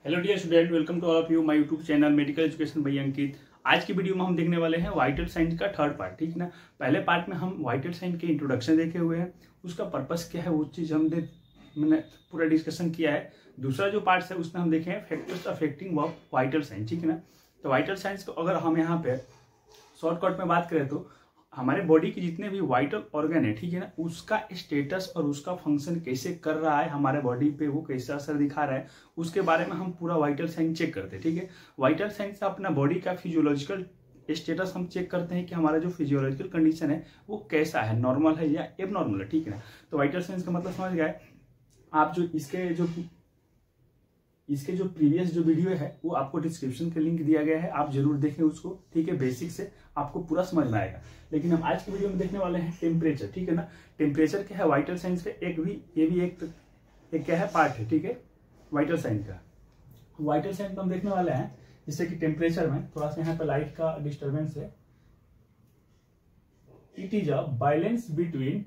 Hello dear student, welcome to all of you my YouTube channel medical education by Ankit. आज की video में हम देखने वाले हैं वाइटल साइंस का थर्ड पार्ट। ठीक है ना। पहले पार्ट में हम वाइटल साइंस के इंट्रोडक्शन देखे हुए हैं, उसका पर्पस क्या है वो चीज़ मैंने पूरा डिस्कशन किया है। दूसरा जो पार्ट है उसमें हम देखे हैं फैक्टर्स अफेक्टिंग वाइटल साइंस। ठीक है ना। तो वाइटल साइंस को अगर हम यहाँ पे शॉर्टकट में बात करें तो हमारे बॉडी के जितने भी वाइटल ऑर्गन है, ठीक है ना, उसका स्टेटस और उसका फंक्शन कैसे कर रहा है हमारे बॉडी पे, वो कैसा असर दिखा रहा है, उसके बारे में हम पूरा वाइटल साइंस चेक करते हैं। ठीक है। वाइटल साइंस से अपना बॉडी का फिजियोलॉजिकल स्टेटस हम चेक करते हैं कि हमारा जो फिजियोलॉजिकल कंडीशन है वो कैसा है, नॉर्मल है या एबनॉर्मल है। ठीक है ना। तो वाइटल साइंस का मतलब समझ गए आप। जो इसके जो प्रीवियस जो वीडियो है वो आपको डिस्क्रिप्शन के लिंक दिया गया है, आप जरूर देखें उसको। ठीक है। बेसिक से आपको पूरा समझ में आएगा। लेकिन हम आज की वीडियो में देखने वाले हैं टेम्परेचर। ठीक है ना। टेम्परेचर क्या है वाइटल साइंस का एक क्या है पार्ट है। ठीक है। वाइटल साइंस का वाइटल साइंस हम देखने वाले हैं। जैसे कि टेम्परेचर में थोड़ा सा यहाँ पे लाइट का डिस्टर्बेंस है। It is a balance between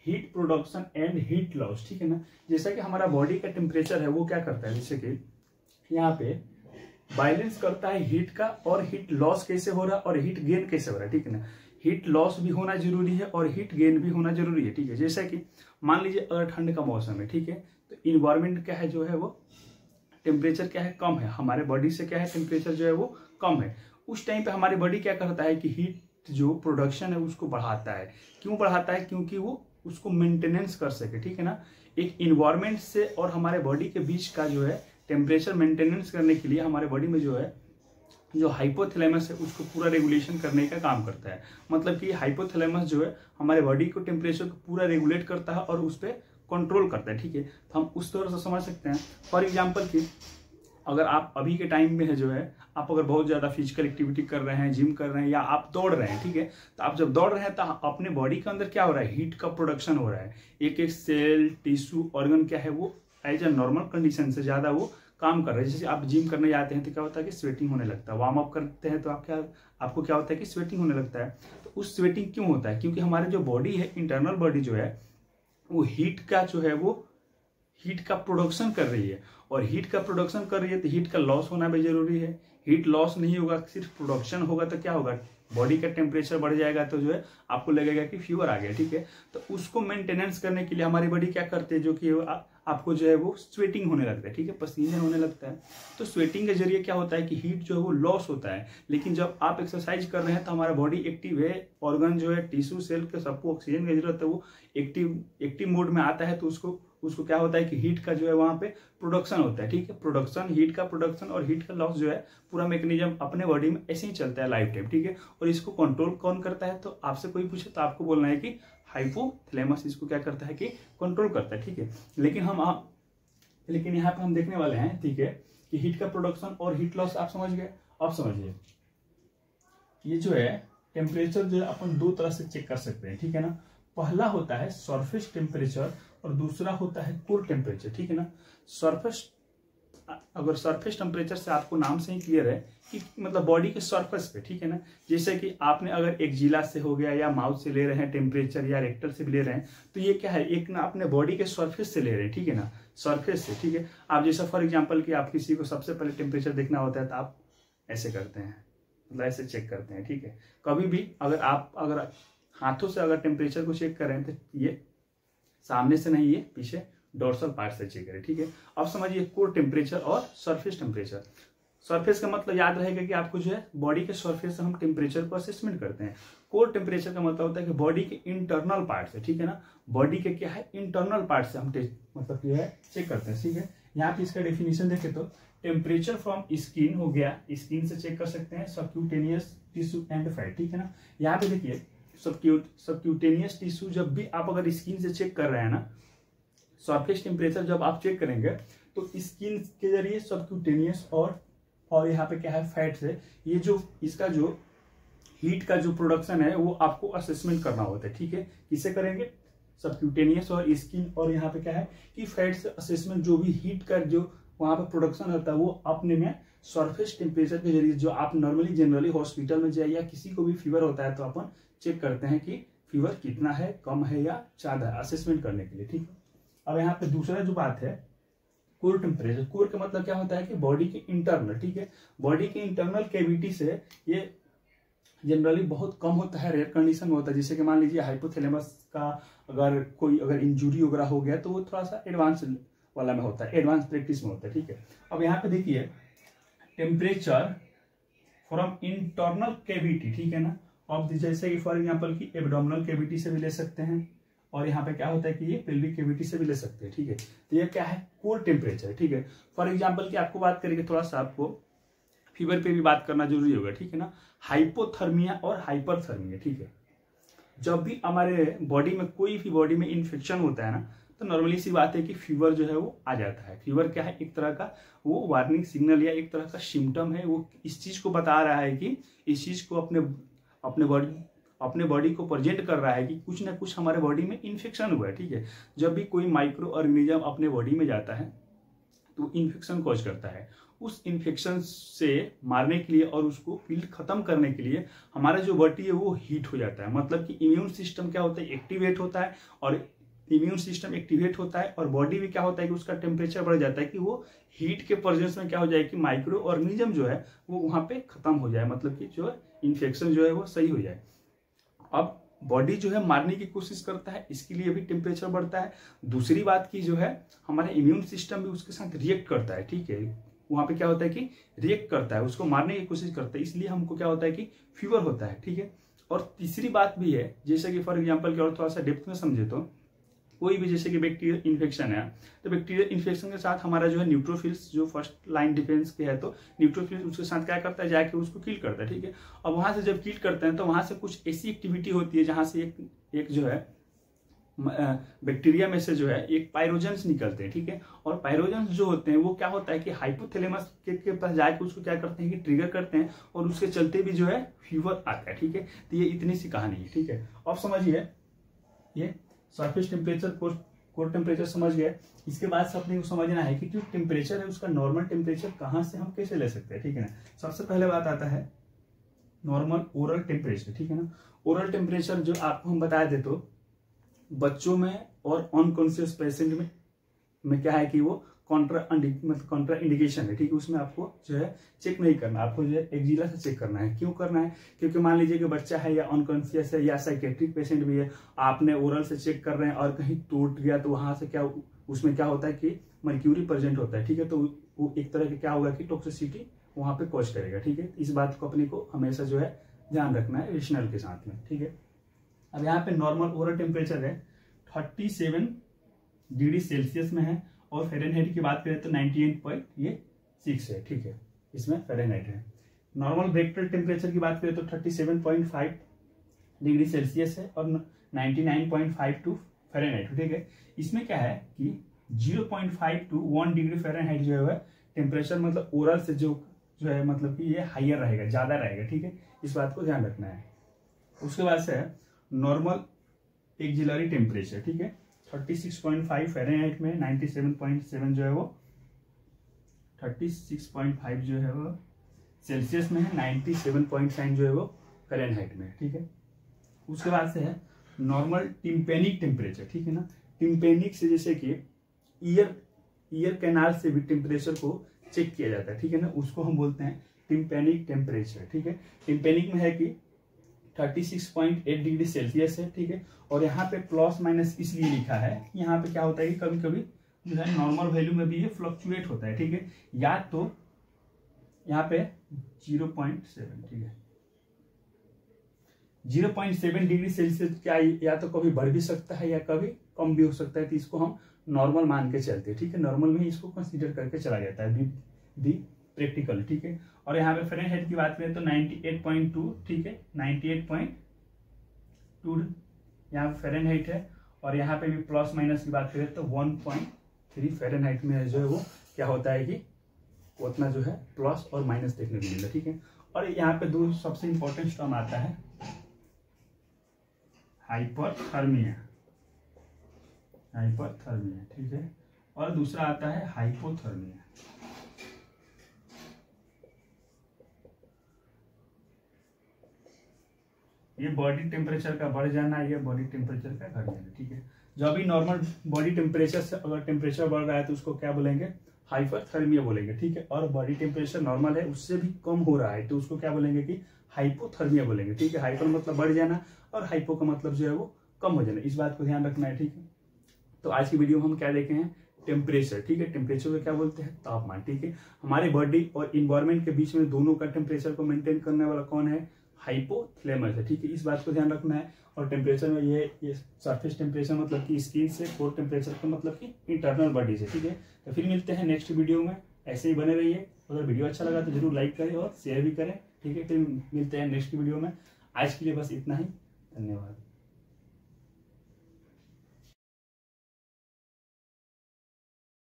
heat production and heat loss. ठीक है ना। जैसा कि हमारा बॉडी का टेम्परेचर है वो क्या करता है, जैसे कि यहाँ पे बैलेंस करता है हीट का, और हीट लॉस कैसे हो रहा है और हीट गेन कैसे हो रहा है। ठीक है ना। हीट लॉस भी होना जरूरी है और हीट गेन भी होना जरूरी है। ठीक है। जैसा कि मान लीजिए अगर ठंड का मौसम है, ठीक है, तो इन्वायरमेंट क्या है जो है वो टेम्परेचर क्या है, कम है। हमारे बॉडी से क्या है, टेम्परेचर जो है वो कम है। उस टाइम पे हमारी बॉडी क्या करता है कि हीट जो प्रोडक्शन है उसको बढ़ाता है। क्यों बढ़ाता है? क्योंकि वो उसको मेंटेनेंस कर सके। ठीक है ना। एक इन्वायरमेंट से और हमारे बॉडी के बीच का जो है टेम्परेचर मेंटेनेंस करने के लिए हमारे बॉडी में जो है जो हाइपोथैलेमस है उसको पूरा रेगुलेशन करने का काम करता है। मतलब कि हाइपोथैलेमस जो है हमारे बॉडी को टेम्परेचर को पूरा रेगुलेट करता है और उस पर कंट्रोल करता है। ठीक है। तो हम उस तरह से समझ सकते हैं। फॉर एग्जाम्पल कि अगर आप अभी के टाइम में है जो है आप अगर बहुत ज्यादा फिजिकल एक्टिविटी कर रहे हैं, जिम कर रहे हैं या आप दौड़ रहे हैं, ठीक है, तो आप जब दौड़ रहे हैं तो अपने बॉडी के अंदर क्या हो रहा है, हीट का प्रोडक्शन हो रहा है। एक एक सेल टिश्यू ऑर्गन क्या है वो एज ए नॉर्मल कंडीशन से ज्यादा वो काम कर रहे हैं। जैसे आप जिम करने जाते हैं तो क्या होता है कि स्वेटिंग होने लगता है। वार्म अप करते हैं तो आपको क्या होता है कि स्वेटिंग होने लगता है। तो उस स्वेटिंग क्यों होता है? क्योंकि हमारे जो बॉडी है, इंटरनल बॉडी जो है वो हीट का जो है वो हीट का प्रोडक्शन कर रही है, और हीट का प्रोडक्शन कर रही है तो हीट का लॉस होना भी जरूरी है। हीट लॉस नहीं होगा, सिर्फ प्रोडक्शन होगा तो क्या होगा, बॉडी का टेम्परेचर बढ़ जाएगा तो जो है आपको लगेगा कि फीवर आ गया। ठीक है। तो उसको मेंटेनेंस करने के लिए हमारी बॉडी क्या करती है, जो कि आपको जो है वो स्वेटिंग होने लगता है। ठीक है। पसीने होने लगता है। तो स्वेटिंग के जरिए क्या होता है कि हीट जो है वो लॉस होता है। लेकिन जब आप एक्सरसाइज कर रहे हैं तो हमारा बॉडी एक्टिव है, ऑर्गन जो है टिश्यू सेल के सबको ऑक्सीजन की जरूरत है, वो एक्टिव मोड में आता है। तो उसको क्या होता है कि हीट का जो है वहां पे प्रोडक्शन होता है। ठीक है। प्रोडक्शन, हीट का प्रोडक्शन और हीट का लॉस जो है पूरा मैकेनिज्म अपने बॉडी में ऐसे ही चलता है लाइफ टाइम। ठीक है। और इसको कंट्रोल कौन करता है? तो आपसे कोई पूछे तो आपको बोलना है कि हाइपोथैलेमस इसको क्या करता है कि कंट्रोल करता है। ठीक है। लेकिन यहाँ पे हम देखने वाले हैं, ठीक है, कि हीट का प्रोडक्शन और हीट लॉस आप समझ गए। अब समझिए ये जो है टेम्परेचर जो है अपन दो तरह से चेक कर सकते हैं। ठीक है ना। पहला होता है सरफेस टेम्परेचर और दूसरा होता है कोर टेम्परेचर। ठीक है ना। अगर सरफेस टेम्परेचर से आपको नाम से ही क्लियर है कि मतलब बॉडी के सरफेस पे, ठीक है ना, जैसे कि आपने अगर एक जिला से हो गया या माउथ से ले रहे हैं टेम्परेचर या रेक्टल से भी ले रहे हैं, तो ये क्या है, एक ना अपने बॉडी के सरफेस से ले रहे हैं। ठीक है ना। सरफेस से। ठीक है। आप जैसा फॉर एग्जाम्पल कि आप किसी को सबसे पहले टेम्परेचर देखना होता है तो आप ऐसे करते हैं, मतलब ऐसे चेक करते हैं। ठीक है। कभी भी अगर हाथों से अगर टेम्परेचर को चेक कर रहे हैं तो ये सामने से नहीं, ये पीछे डोर्सल पार्ट से चेक करें। ठीक है। अब समझिए कोर टेम्परेचर और सरफेस टेम्परेचर। सरफेस का मतलब याद रहेगा कि आपको जो है बॉडी के सरफेस से हम टेम्परेचर को असेसमेंट करते हैं। कोर टेम्परेचर का मतलब होता है कि बॉडी के इंटरनल पार्ट से, ठीक है ना, बॉडी के क्या है इंटरनल पार्ट से हम मतलब जो है चेक करते हैं। ठीक है। यहाँ पे इसका डेफिनेशन देखें तो टेम्परेचर फ्रॉम स्किन हो गया, स्किन से चेक कर सकते हैं, सबक्यूटेनियस टिश्यू एंड फैट। ठीक है ना। यहाँ पे देखिए सबक्यूटेनियस टिश्यू जब भी आप अगर स्किन से चेक कर रहे हैं ना, सरफेस टेम्परेचर जब आप चेक करेंगे तो स्किन के जरिए सबक्यूटेनियस और यहाँ पे क्या है फैट से, ये जो इसका जो हीट का जो प्रोडक्शन है वो आपको असेसमेंट करना होता है। ठीक है। किसे करेंगे? सबक्यूटेनियस और स्किन, और यहाँ पे क्या है कि फैट से असेसमेंट, जो भी हीट का जो वहां पे प्रोडक्शन होता है वो अपने में सरफेस टेम्परेचर के जरिए, जो आप नॉर्मली जनरली हॉस्पिटल में जाए या किसी को भी फीवर होता है तो अपन चेक करते हैं कि फीवर कितना है, कम है या ज्यादा है, असेसमेंट करने के लिए। ठीक है। अब यहाँ पे दूसरा जो बात है कोर टेम्परेचर, कोर का मतलब क्या होता है कि बॉडी के इंटरनल, ठीक है, बॉडी के इंटरनल कैविटी से ये जनरली बहुत कम होता है, रेयर कंडीशन में होता है। जैसे कि मान लीजिए हाइपोथैलेमस का अगर इंजुरी वगैरह हो गया तो वो थोड़ा सा एडवांस वाला में होता है, एडवांस प्रैक्टिस में होता है, ठीक है। अब यहाँ पे देखिए टेम्परेचर फ्रॉम इंटरनल कैविटी, ठीक है ना। अब जैसे कि फॉर एग्जांपल की एब्डोमिनल कैविटी से भी ले सकते हैं, और यहाँ पे क्या होता है कि ये पेल्विक कैविटी से भी ले सकते हैं, ठीक है। तो ये क्या है, कोर टेम्परेचर, ठीक है। फॉर एग्जांपल की आपको बात करेंगे, थोड़ा सा आपको फीवर पे भी बात करना जरूरी होगा, ठीक है ना। हाइपोथर्मिया और हाइपरथर्मिया, ठीक है। जब भी हमारे बॉडी में कोई भी बॉडी में इन्फेक्शन होता है ना, तो नॉर्मली सी बात है कि फीवर जो है वो आ जाता है। फीवर क्या है, एक तरह का वो वार्निंग सिग्नल या एक तरह का सिम्टम है, वो इस चीज को बता रहा है कि इस चीज को अपने बॉडी को प्रेजेंट कर रहा है कि कुछ ना कुछ हमारे बॉडी में इन्फेक्शन हुआ है, ठीक है। जब भी कोई माइक्रो ऑर्गेनिज्म अपने बॉडी में जाता है तो इन्फेक्शन कॉज करता है। उस इन्फेक्शन से मारने के लिए और उसको फील्ड खत्म करने के लिए हमारा जो बॉडी है वो हीट हो जाता है। मतलब कि इम्यून सिस्टम क्या होता है, एक्टिवेट होता है, और इम्यून सिस्टम एक्टिवेट होता है और बॉडी में क्या होता है कि उसका टेम्परेचर बढ़ जाता है कि वो हीट के प्रेजेंस में क्या हो जाए कि माइक्रो ऑर्गेनिज्म जो है वो वहां पे खत्म हो जाए, मतलब कि जो इन्फेक्शन जो है वो सही हो जाए। अब बॉडी जो है मारने की कोशिश करता है, इसके लिए भी टेम्परेचर बढ़ता है। दूसरी बात की जो है हमारा इम्यून सिस्टम भी उसके साथ रिएक्ट करता है, ठीक है। वहां पे क्या होता है कि रिएक्ट करता है, उसको मारने की कोशिश करता है, इसलिए हमको क्या होता है कि फीवर होता है, ठीक है। और तीसरी बात भी है, जैसे कि फॉर एग्जांपल की और थोड़ा सा डेप्थ में समझे तो कोई भी जैसे कि बैक्टीरियल इन्फेक्शन है, तो बैक्टीरियल इन्फेक्शन के साथ हमारा जो है न्यूट्रोफिल्स जो फर्स्ट लाइन डिफेंस के है, तो न्यूट्रोफिल्स उसके साथ क्या करता है, जाके उसको किल करता है, ठीक है। और वहां से जब किल करते हैं तो वहां से कुछ ऐसी एक्टिविटी होती है जहां से एक जो है बैक्टीरिया में से जो है एक पायरोजेंस निकलते हैं, ठीक है। और पायरोजेंस जो होते हैं वो क्या होता है कि हाइपोथैलेमस के पास जाके उसको क्या करते हैं कि ट्रिगर करते हैं, और उसके चलते भी जो है फीवर आता है, ठीक है। तो ये इतनी सी कहानी है, ठीक है। अब समझिए ये सरफेस टेम्परेचर, कोर टेम्परेचर समझ गए। इसके बाद से अपने को समझना है कि जो टेम्परेचर है उसका नॉर्मल टेम्परेचर कहाँ से हम कैसे ले सकते हैं, ठीक है ना। सबसे पहले बात आता है नॉर्मल ओरल टेम्परेचर, ठीक है ना। ओरल टेम्परेचर जो आपको हम बता दे तो बच्चों में और अनकॉन्शियस पेशेंट में क्या है कि वो कॉन्ट्रा इंडिकेशन है, ठीक है। उसमें आपको जो है चेक नहीं करना, आपको जो है एक्जिला से चेक करना है। क्यों करना है, क्योंकि मान लीजिए कि बच्चा है या अनकॉन्शियस है या साइकेट्रिक पेशेंट भी है, आपने ओरल से चेक कर रहे हैं और कहीं टूट गया तो वहां से क्या उसमें क्या होता है कि मर्क्यूरी प्रेजेंट होता है, ठीक है। तो वो एक तरह का क्या होगा कि टॉक्सिसिटी वहां पे कॉज करेगा, ठीक है। इस बात को अपने को हमेशा जो है ध्यान रखना है रेशनल के साथ में, ठीक है। अब यहाँ पे नॉर्मल ओरल टेम्परेचर है 37 डिग्री सेल्सियस में है, और फ़ारेनहाइट की बात करें तो 98.6 है, ठीक है। इसमें फ़ारेनहाइट है। नॉर्मल ब्रेकटल टेम्परेचर की बात करें तो 37.5 डिग्री सेल्सियस है और 99.52 फ़ारेनहाइट, ठीक है। इसमें क्या है कि 0.5 to 1 डिग्री फ़ारेनहाइट जो है टेम्परेचर, मतलब ओरल से जो है मतलब कि ये हाइयर रहेगा, ज्यादा रहेगा, ठीक है। इस बात को ध्यान रखना है। उसके बाद से है नॉर्मल एक्सिलरी टेम्परेचर, ठीक है। 36.5 फ़ारेनहाइट में 97.7 जो है वो 36.5 जो है वो सेल्सियस में है, 97.9 जो है वो फ़ारेनहाइट में है, ठीक है। उसके बाद से है नॉर्मल टिम्पेनिक टेम्परेचर, ठीक है ना। टिम्पेनिक से जैसे कि ईयर कैनाल से भी टेम्परेचर को चेक किया जाता है, ठीक है ना। उसको हम बोलते हैं टिम्पेनिक टेम्परेचर, ठीक है। टिम्पेनिक में है कि 36.8 डिग्री सेल्सियस है, ठीक है। और यहाँ पे प्लस माइनस इसलिए लिखा है, यहाँ पे क्या होता है कि कभी कभी जो है नॉर्मल वैल्यू में भी ये फ्लक्चुएट होता है, ठीक है। या तो यहाँ पे 0.7, ठीक है, 0.7 डिग्री सेल्सियस क्या या तो कभी बढ़ भी सकता है या कभी कम भी हो सकता है, तो इसको हम नॉर्मल मान के चलते हैं, ठीक है। नॉर्मल में इसको कंसीडर करके चला जाता है बी प्रैक्टिकल, ठीक है। और यहाँ पे फ़ारेनहाइट की बात करें तो 98.2, ठीक है, 98.2 यहाँ पे फ़ारेनहाइट है। और यहाँ पे भी प्लस माइनस की बात करें तो 1.3 फ़ारेनहाइट में जो है वो क्या होता है कि उतना जो है प्लस और माइनस देखने को मिलता है, ठीक है। और यहाँ पे दो सबसे इंपॉर्टेंट टर्म आता है हाइपरथर्मिया, ठीक है, और दूसरा आता है हाइपोथर्मिया। ये बॉडी टेम्परेचर का बढ़ जाना, ये बॉडी टेम्परेचर का घट जाना, ठीक है। जब भी नॉर्मल बॉडी टेम्परेचर से अगर टेम्परेचर बढ़ रहा है तो उसको क्या बोलेंगे, हाइपरथर्मिया बोलेंगे, ठीक है। और बॉडी टेम्परेचर नॉर्मल है उससे भी कम हो रहा है तो उसको क्या बोलेंगे कि हाइपोथर्मिया बोलेंगे, ठीक है। हाइपर मतलब बढ़ जाना और हाइपो का मतलब जो है वो कम हो जाना, इस बात को ध्यान रखना है, ठीक है। तो आज की वीडियो में हम क्या देखे हैं, टेम्परेचर, ठीक है। टेम्परेचर को क्या बोलते हैं, तापमान, ठीक है। हमारे बॉडी और इन्वायरमेंट के बीच में दोनों का टेम्परेचर को मेंटेन करने वाला कौन है, हाइपोथैलेमस है, ठीक है। इस बात को ध्यान रखना है। और टेम्परेचर में ये सरफेस टेम्परेचर मतलब कि स्किन से, कोर टेम्परेचर का मतलब कि इंटरनल बॉडी से, ठीक है। तो फिर मिलते हैं नेक्स्ट वीडियो में, ऐसे ही बने रहिए। अगर वीडियो अच्छा लगा तो जरूर लाइक करें और शेयर भी करें, ठीक है। फिर मिलते हैं नेक्स्ट वीडियो में। आज के लिए बस इतना ही, धन्यवाद।